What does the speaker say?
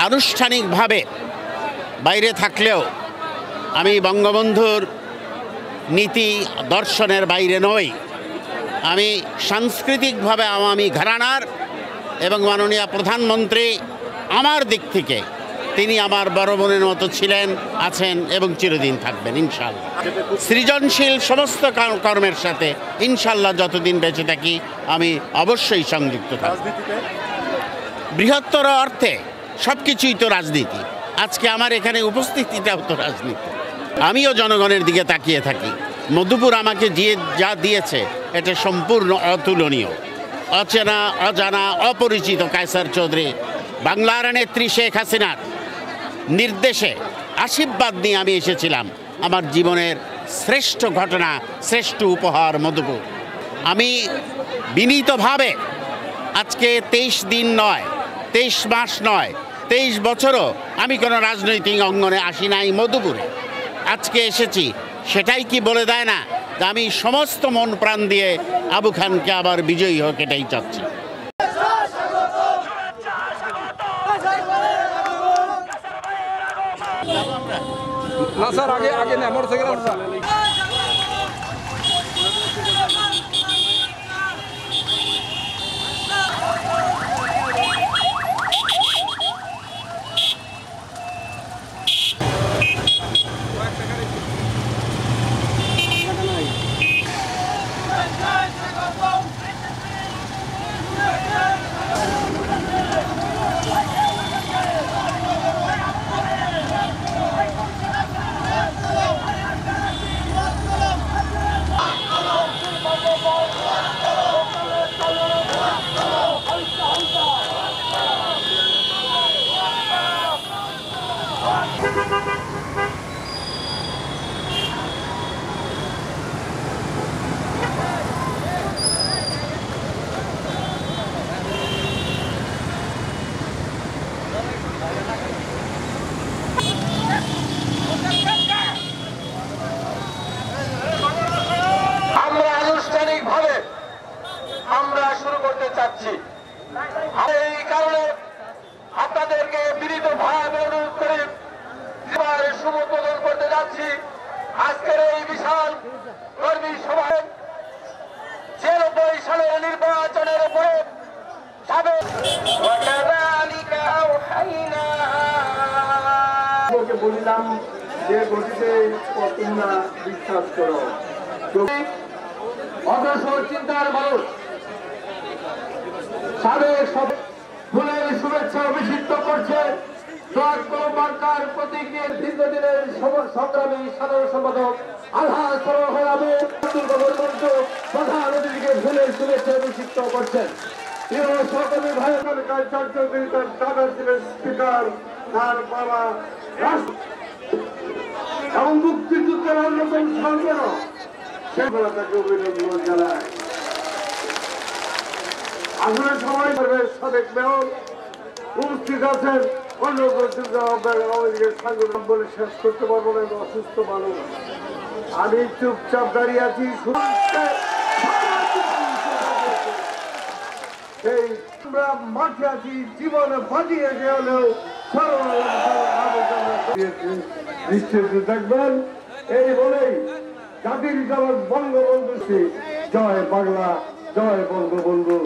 আনুষ্ঠানিকভাবে বাইরে থাকলেও আমি বঙ্গবন্ধুর নীতি দর্শনের বাইরে নই। আমি সাংস্কৃতিকভাবে আওয়ামী ঘরানার এবং মাননীয় প্রধানমন্ত্রী আমার দিক থেকে তিনি আমার বড় বোনের মতো ছিলেন, আছেন এবং চিরদিন থাকবেন ইনশাআল্লাহ। সৃজনশীল সমস্ত কর্মের সাথে ইনশাআল্লাহ যতদিন বেঁচে থাকি আমি অবশ্যই সংযুক্ত থাকব। বৃহত্তর অর্থে সব কিছুই তো রাজনীতি। আজকে আমার এখানে উপস্থিতিটাও তো রাজনীতি। আমিও জনগণের দিকে তাকিয়ে থাকি। মধুপুর আমাকে যা দিয়েছে এটা সম্পূর্ণ অতুলনীয়। অচেনা, অজানা, অপরিচিত কায়সার চৌধুরী বাংলার নেত্রী শেখ হাসিনার নির্দেশে আশীর্বাদ নিয়ে আমি এসেছিলাম। আমার জীবনের শ্রেষ্ঠ ঘটনা, শ্রেষ্ঠ উপহার মধুপুর। আমি বিনীতভাবে আজকে 23 দিন নয়, 23 মাস নয়, 23 বছরও আমি কোনো রাজনৈতিক অঙ্গনে আসি নাই মধুপুরে। আজকে এসেছি, সেটাই কি বলে দেয় না যে আমি সমস্ত মন প্রাণ দিয়ে আবু খানকে আবার বিজয়ী হোক, এটাই চাচ্ছি। না স্যার, আগে না মোটরসাইকেল স্যার। এই কারণে আপনাদেরকে বিনীতভাবে অনুরোধ করে শুভ উদ্বোধন করতে যাচ্ছি আজকের এই বিশাল কর্মী সভায়। 96 সালের নির্বাচনের উপরে বলিলাম যে গতিতে তোমরা বিশ্বাস করো। অগ্রসর চিন্তার মানুষ সাবেক সব ফুলের শুভেচ্ছা অভিষিক্ত করছে। বার্তার প্রতীক নিয়ে দীর্ঘদিনের সংগ্রামী সাধারণ সম্পাদক আলহাজ সরোয়ার আহমেদ আব্দুল গফর মঞ্চ প্রধান অতিথিকে ফুলের শুভেচ্ছা অভিষিক্ত করছেন। প্রিয় সহকর্মী ভাই, কায়সার চৌধুরী তার দাদা ছিলেন স্পিকার, তার বাবা এবং মুক্তিযুদ্ধের অন্যতম সংগঠন, সেগুলো তাকে অভিনন্দন জানায়। আসলে সবাই সাবেক মেয়র উপস্থিত আছেন। অন্য সাংগঠন বলে শেষ করতে পারবো না, অসুস্থ মানুষ। আমি চুপচাপ দাঁড়িয়ে আছি। সেই আমরা মাঠে আছি, জীবনে বাজিয়ে গেলেও নিশ্চিত থাকবেন। এই বলেই জাতির জনক বঙ্গবন্ধু, জয় বাংলা, জয় বঙ্গবন্ধু।